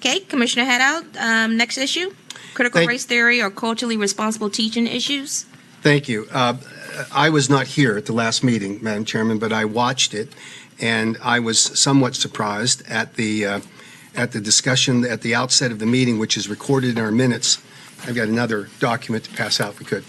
Okay, Commissioner Haddow, next issue, critical race theory or culturally responsible teaching issues. Thank you. I was not here at the last meeting, Madam Chairman, but I watched it, and I was somewhat surprised at the discussion at the outset of the meeting, which is recorded in our minutes. I've got another document to pass out if we could,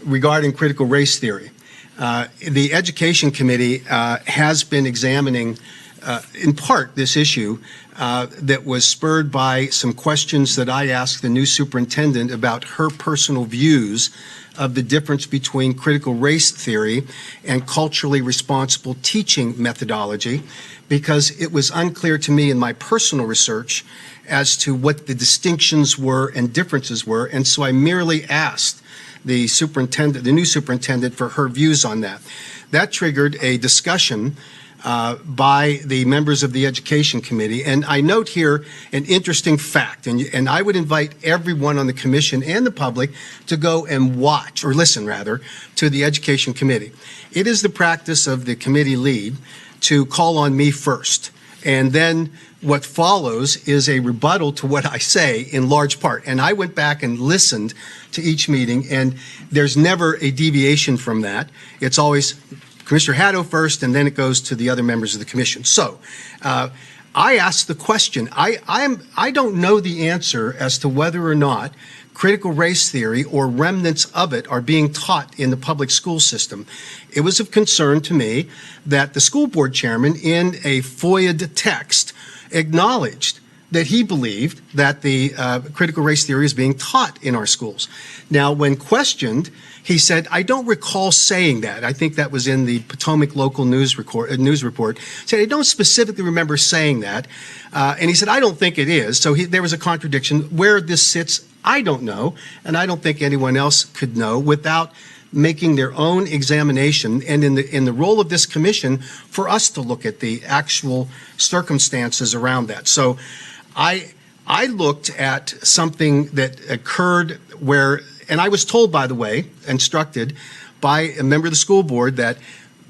regarding critical race theory. The Education Committee has been examining, in part, this issue that was spurred by some questions that I asked the new superintendent about her personal views of the difference between critical race theory and culturally responsible teaching methodology, because it was unclear to me in my personal research as to what the distinctions were and differences were, and so I merely asked the new superintendent, for her views on that. That triggered a discussion by the members of the Education Committee, and I note here an interesting fact, and I would invite everyone on the Commission and the public to go and watch, or listen rather, to the Education Committee. It is the practice of the committee lead to call on me first, and then what follows is a rebuttal to what I say in large part. And I went back and listened to each meeting, and there's never a deviation from that. It's always Commissioner Haddow first, and then it goes to the other members of the commission. So I asked the question. I don't know the answer as to whether or not critical race theory or remnants of it are being taught in the public school system. It was of concern to me that the school board chairman, in a FOIA'd text, acknowledged that he believed that the critical race theory is being taught in our schools. Now, when questioned, he said, I don't recall saying that. I think that was in the Potomac local news report. Said, I don't specifically remember saying that. And he said, I don't think it is. So there was a contradiction. Where this sits, I don't know. And I don't think anyone else could know without making their own examination, and in the role of this commission, for us to look at the actual circumstances around that. So I looked at something that occurred where, and I was told, by the way, instructed by a member of the school board, that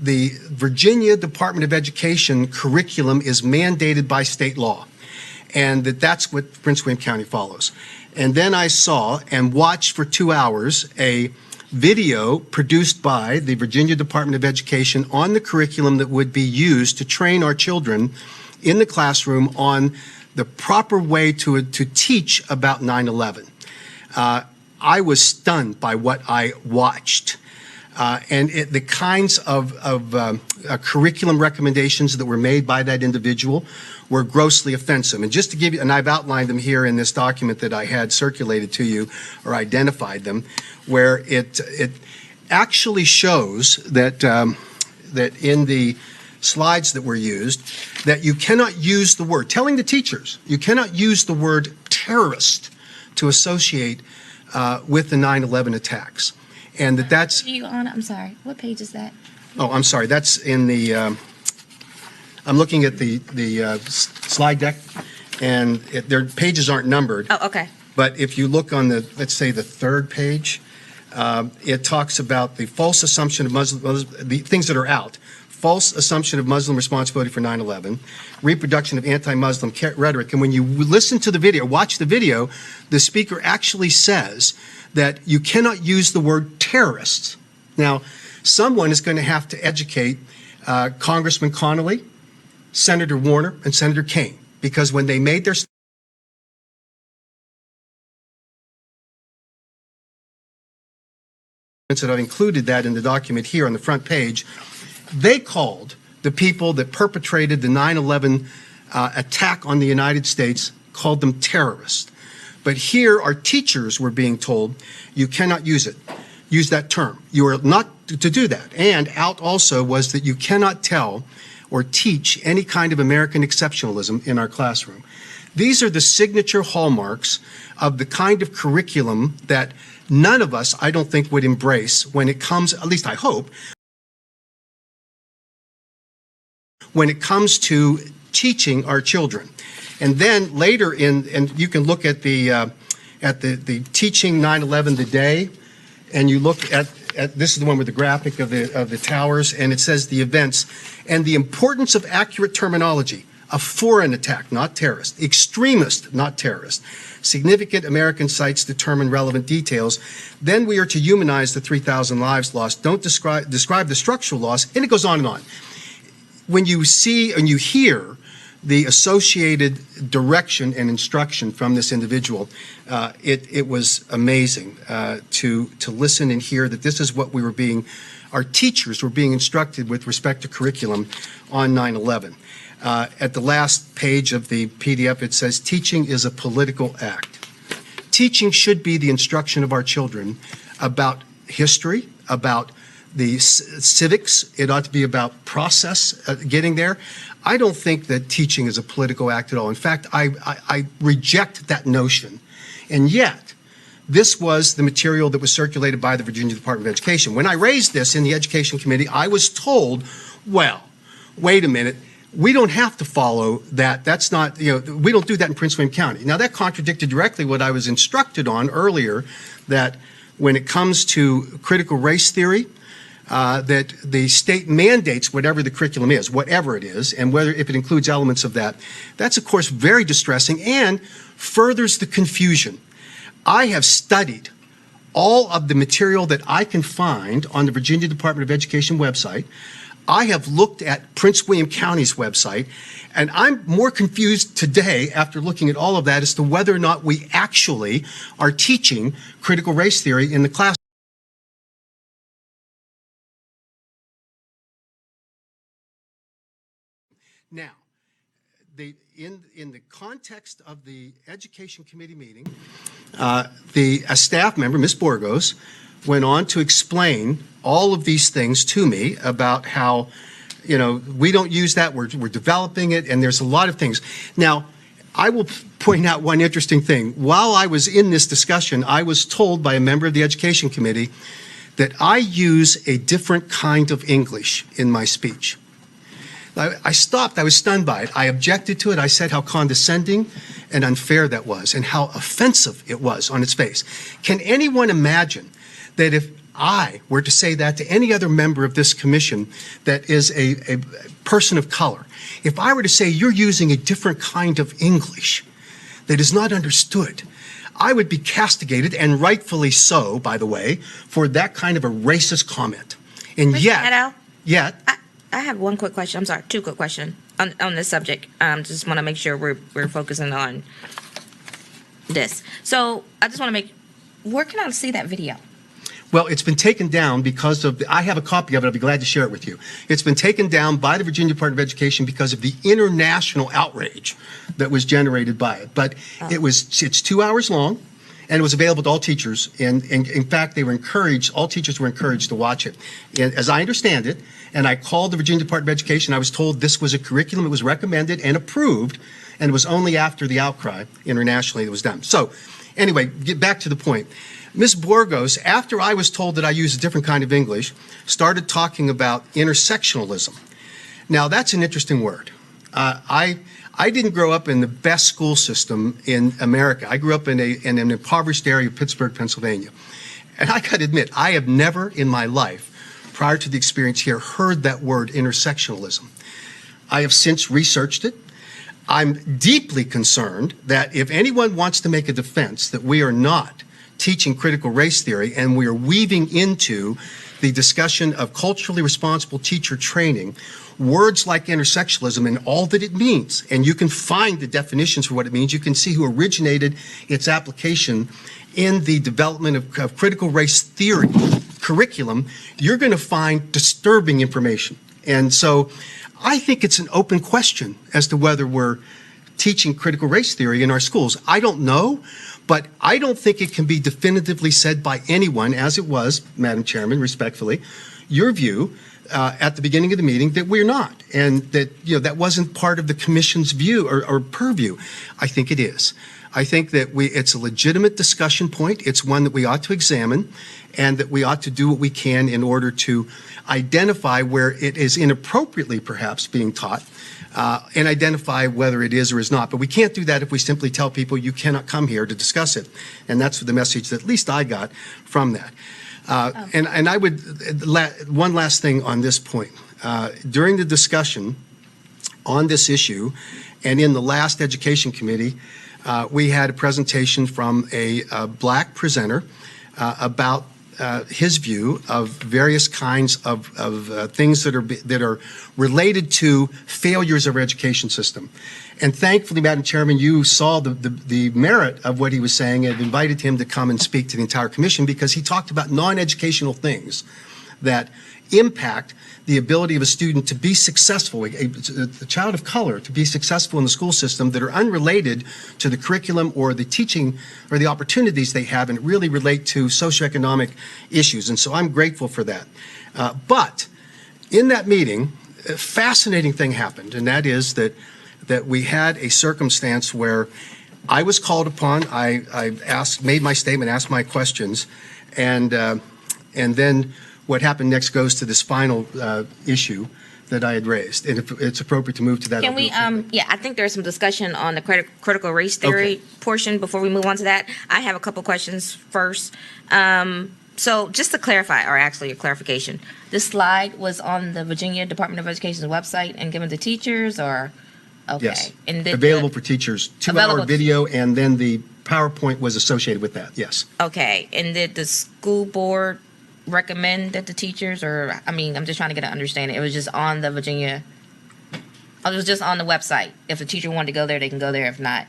the Virginia Department of Education curriculum is mandated by state law, and that's what Prince William County follows. And then I saw and watched for 2 hours a video produced by the Virginia Department of Education on the curriculum that would be used to train our children in the classroom on the proper way to teach about 9/11. I was stunned by what I watched. And the kinds of curriculum recommendations that were made by that individual were grossly offensive. And just to give you, and I've outlined them here in this document that I had circulated to you, or identified them, where it actually shows that that in the slides that were used, that you cannot use the word, telling the teachers, you cannot use the word terrorist to associate with the 9/11 attacks. And that's... I'm sorry, what page is that? Oh, I'm sorry, that's in the... I'm looking at the slide deck, and their pages aren't numbered. Oh, okay. But if you look on the, let's say, the third page, it talks about the false assumption of the things that are out. False assumption of Muslim responsibility for 9/11, reproduction of anti-Muslim rhetoric. And when you listen to the video, watch the video, the speaker actually says that you cannot use the word terrorists. Now, someone is going to have to educate Congressman Connolly, Senator Warner, and Senator Kaine, because when they made their that I've included that in the document here on the front page, they called the people that perpetrated the 9/11 attack on the United States, called them terrorists. But here our teachers were being told, you cannot use that term. You are not to do that. And out also was that you cannot tell or teach any kind of American exceptionalism in our classroom. These are the signature hallmarks of the kind of curriculum that none of us, I don't think, would embrace when it comes, at least I hope, when it comes to teaching our children. And then later and you can look at the teaching 9/11 the day, and you look at this is the one with the graphic of the towers, and it says the events and the importance of accurate terminology. a foreign attack, not terrorist, extremist, not terrorist, significant American sites determine relevant details, then we are to humanize the 3,000 lives lost, don't describe the structural loss, and it goes on and on. When you see and you hear the associated direction and instruction from this individual, it was amazing to listen and hear that this is what our teachers were being instructed with respect to curriculum on 9/11. At the last page of the PDF, it says, teaching is a political act. Teaching should be the instruction of our children about history, about the civics. It ought to be about process, getting there. I don't think that teaching is a political act at all. In fact, I reject that notion. And yet, this was the material that was circulated by the Virginia Department of Education. When I raised this in the Education Committee, I was told, well, wait a minute, we don't have to follow that. That's not, we don't do that in Prince William County. Now, that contradicted directly what I was instructed on earlier, that when it comes to critical race theory, that the state mandates whatever the curriculum is, whatever it is, and whether if it includes elements of that. That's, of course, very distressing and furthers the confusion. I have studied all of the material that I can find on the Virginia Department of Education website. I have looked at Prince William County's website, and I'm more confused today after looking at all of that as to whether or not we actually are teaching critical race theory in the class. Now, in the context of the Education Committee meeting, a staff member, Ms. Borgos, went on to explain all of these things to me about how, we don't use that, we're developing it, and there's a lot of things. Now, I will point out one interesting thing. While I was in this discussion, I was told by a member of the Education Committee that I use a different kind of English in my speech. I stopped. I was stunned by it. I objected to it. I said how condescending and unfair that was and how offensive it was on its face. Can anyone imagine that if I were to say that to any other member of this commission that is a person of color, if I were to say you're using a different kind of English that is not understood, I would be castigated, and rightfully so, by the way, for that kind of a racist comment. And Mr. yet, I have one quick question. I'm sorry, two quick questions on this subject. Just want to make sure we're focusing on this. So I just want to where can I see that video? well, it's been taken down because of, I have a copy of it, I'll be glad to share it with you. It's been taken down by the Virginia Department of Education because of the international outrage that was generated by it. But it's 2 hours long, and it was available to all teachers. And in fact, they were encouraged, all teachers were encouraged to watch it. And as I understand it, and I called the Virginia Department of Education, I was told this was a curriculum that was recommended and approved, and it was only after the outcry internationally that it was done. So anyway, get back to the point. Ms. Borgos, after I was told that I use a different kind of English, started talking about intersectionalism. Now, that's an interesting word. I didn't grow up in the best school system in America. I grew up in an impoverished area of Pittsburgh, Pennsylvania. And I got to admit, I have never in my life, prior to the experience here, heard that word intersectionalism. I have since researched it. I'm deeply concerned that if anyone wants to make a defense that we are not teaching critical race theory and we are weaving into the discussion of culturally responsible teacher training words like intersectionalism and all that it means, and you can find the definitions for what it means, you can see who originated its application in the development of critical race theory curriculum, you're going to find disturbing information. And so I think it's an open question as to whether we're teaching critical race theory in our schools. I don't know, but I don't think it can be definitively said by anyone, as it was, Madam Chairman, respectfully, your view at the beginning of the meeting that we're not, and that that wasn't part of the Commission's view or purview. I think it is. I think that it's a legitimate discussion point. It's one that we ought to examine, and that we ought to do what we can in order to identify where it is inappropriately perhaps being taught, and identify whether it is or is not. But we can't do that if we simply tell people you cannot come here to discuss it. And that's the message that at least I got from that. And I would, one last thing on this point. During the discussion, on this issue. And in the last Education Committee, we had a presentation from a black presenter about his view of various kinds of things that are related to failures of our education system. And thankfully, Madam Chairman, you saw the merit of what he was saying and invited him to come and speak to the entire commission, because he talked about non-educational things that impact the ability of a student to be successful, a child of color to be successful in the school system, that are unrelated to the curriculum or the teaching or the opportunities they have, and really relate to socioeconomic issues. And so I'm grateful for that. But in that meeting, a fascinating thing happened, and that is that we had a circumstance where I was called upon. I made my statement, asked my questions, and then what happened next goes to this final issue that I had raised. And if it's appropriate to move to that. Can we, I think there's some discussion on the critical race theory portion before we move on to that. I have a couple questions first. So just to clarify, or actually a clarification, this slide was on the Virginia Department of Education's website and given to teachers, or? Okay. Yes, and available for teachers, 2-hour video, and then the PowerPoint was associated with that, yes. Okay, and did the school board recommend that the teachers, or, I mean, I'm just trying to get an understanding. It was just on the Virginia, it was just on the website. If a teacher wanted to go there, they can go there. If not,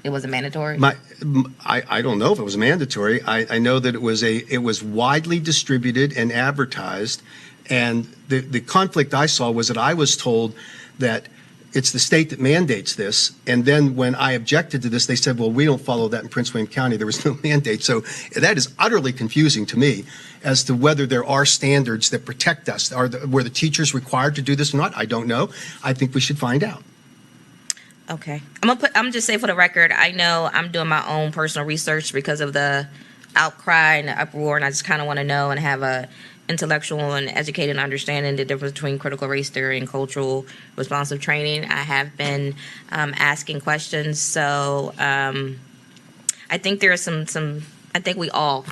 it wasn't mandatory? I don't know if it was mandatory. I know that it was widely distributed and advertised, and the conflict I saw was that I was told that it's the state that mandates this, and then when I objected to this, they said, well, we don't follow that in Prince William County. There was no mandate. So that is utterly confusing to me as to whether there are standards that protect us. Were the teachers required to do this or not? I don't know. I think we should find out. Okay. I'm just saying for the record, I know I'm doing my own personal research because of the outcry and the uproar, and I just kind of want to know and have a intellectual and educated understanding the difference between critical race theory and cultural responsive training. I have been asking questions, so I think there are some. I think we all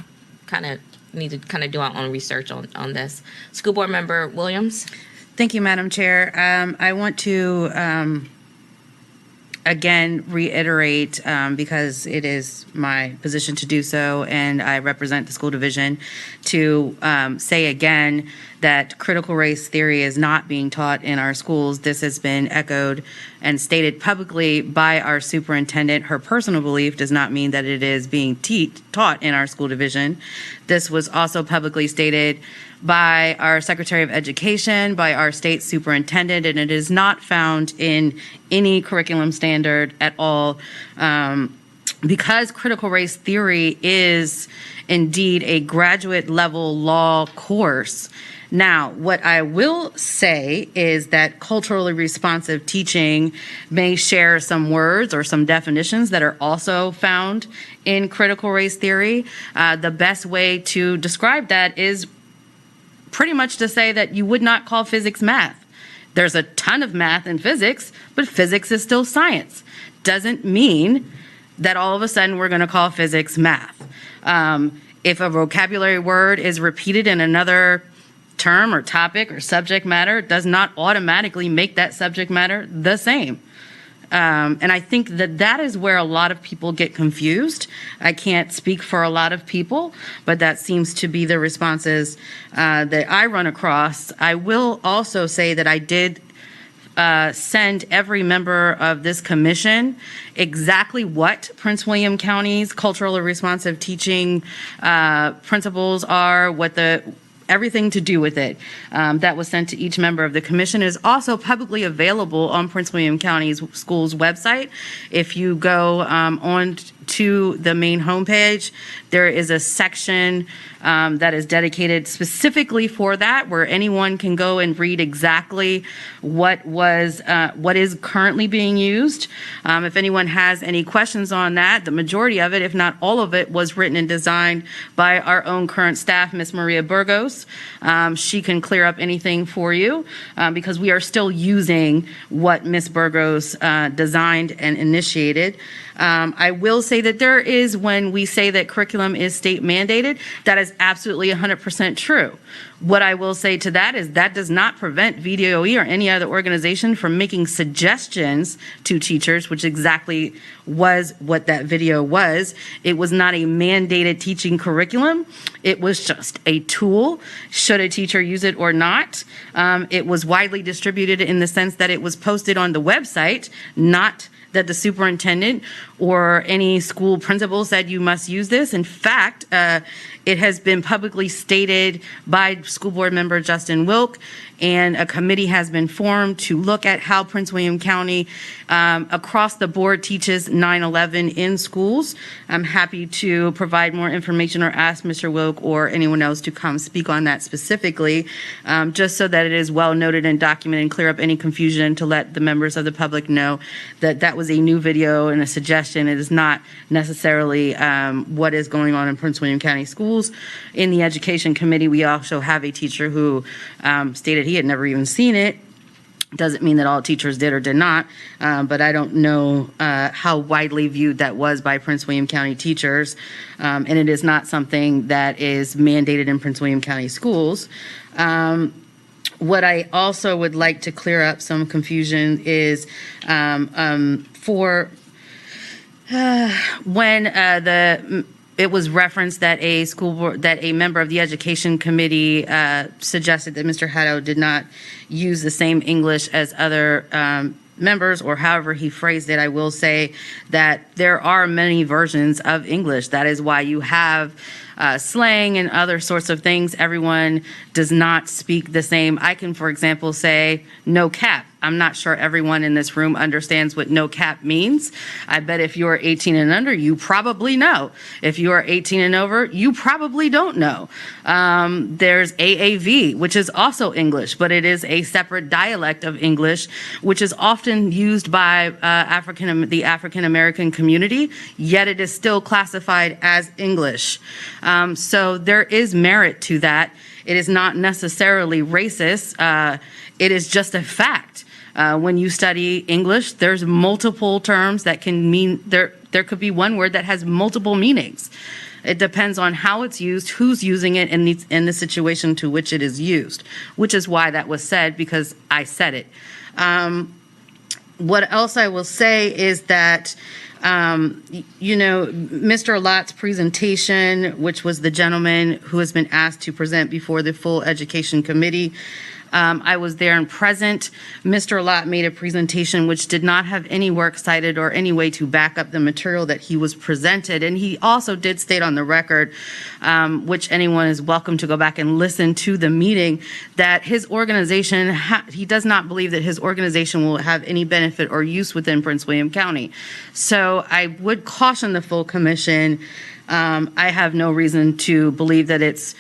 kind of need to kind of do our own research on this. School Board Member Williams. Thank you, Madam Chair. I want to again reiterate, because it is my position to do so, and I represent the school division, to say again that critical race theory is not being taught in our schools. This has been echoed and stated publicly by our superintendent. Her personal belief does not mean that it is being taught in our school division. This was also publicly stated by our Secretary of Education, by our state superintendent, and it is not found in any curriculum standard at all. Because critical race theory is indeed a graduate level law course. Now, what I will say is that culturally responsive teaching may share some words or some definitions that are also found in critical race theory. The best way to describe that is pretty much to say that you would not call physics math. There's a ton of math in physics, but physics is still science. Doesn't mean that all of a sudden we're going to call physics math. If a vocabulary word is repeated in another term or topic or subject matter, it does not automatically make that subject matter the same. And I think that is where a lot of people get confused. I can't speak for a lot of people, but that seems to be the responses that I run across. I will also say that I did send every member of this commission exactly what Prince William County's culturally responsive teaching principles are, what everything to do with it. That was sent to each member of the commission. Is also publicly available on Prince William County's school's website. If you go on to the main homepage, there is a section that is dedicated specifically for that, where anyone can go and read exactly what is currently being used. If anyone has any questions on that, the majority of it, if not all of it, was written and designed by our own current staff, Ms. Maria Burgos. She can clear up anything for you because we are still using what Ms. Burgos designed and initiated. I will say say that there is, when we say that curriculum is state mandated, that is absolutely 100% true. What I will say to that is that does not prevent VDOE or any other organization from making suggestions to teachers, which exactly was what that video was. It was not a mandated teaching curriculum. It was just a tool. Should a teacher use it or not? It was widely distributed in the sense that it was posted on the website, not that the superintendent or any school principal said you must use this. In fact, it has been publicly stated by school board member Justin Wilk, and a committee has been formed to look at how Prince William County across the board teaches 9/11 in schools. I'm happy to provide more information or ask Mr. Wilk or anyone else to come speak on that specifically, just so that it is well noted and documented and clear up any confusion, to let the members of the public know that that was a new video and a suggestion. It is not necessarily what is going on in Prince William County schools. In the education committee, we also have a teacher who stated he had never even seen it. Doesn't mean that all teachers did or did not, but I don't know how widely viewed that was by Prince William County teachers, and it is not something that is mandated in Prince William County schools. What I also would like to clear up some confusion is for when it was referenced that a school board, that a member of the education committee suggested that Mr. Haddow did not use the same English as other members, or however he phrased it. I will say that there are many versions of English. That is why you have slang and other sorts of things. Everyone does not speak the same. I can, for example, say no cap. I'm not sure everyone in this room understands what no cap means. I bet if you're 18 and under, you probably know. If you are 18 and over, you probably don't know. There's AAV, which is also English, but it is a separate dialect of English, which is often used by the African American community, yet it is still classified as English. So there is merit to that. It is not necessarily racist. It is just a fact. When you study English, there's multiple terms that can mean, there could be one word that has multiple meanings. It depends on how it's used, who's using it, and the situation to which it is used, which is why that was said, because I said it. What else I will say is that, Mr. Lott's presentation, which was the gentleman who has been asked to present before the full education committee, I was there and present. Mr. Lott made a presentation which did not have any works cited or any way to back up the material that he was presented. And he also did state on the record, which anyone is welcome to go back and listen to the meeting, that his organization, he does not believe that his organization will have any benefit or use within Prince William County. So I would caution the full commission. I have no reason to believe that it's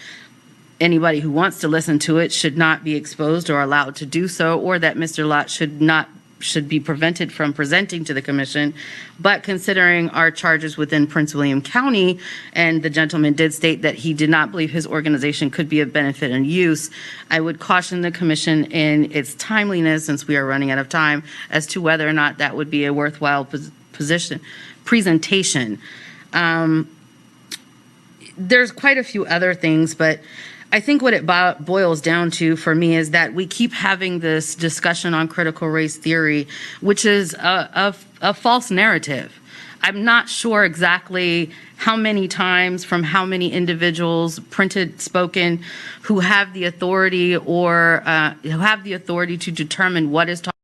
anybody who wants to listen to it should not be exposed or allowed to do so, or that Mr. Lott should be prevented from presenting to the commission. But considering our charges within Prince William County, and the gentleman did state that he did not believe his organization could be of benefit and use, I would caution the commission in its timeliness, since we are running out of time, as to whether or not that would be a worthwhile presentation. There's quite a few other things, but I think what it boils down to for me is that we keep having this discussion on critical race theory, which is a false narrative. I'm not sure exactly how many times from how many individuals, printed, spoken, who have the authority or who have the authority to determine what is taught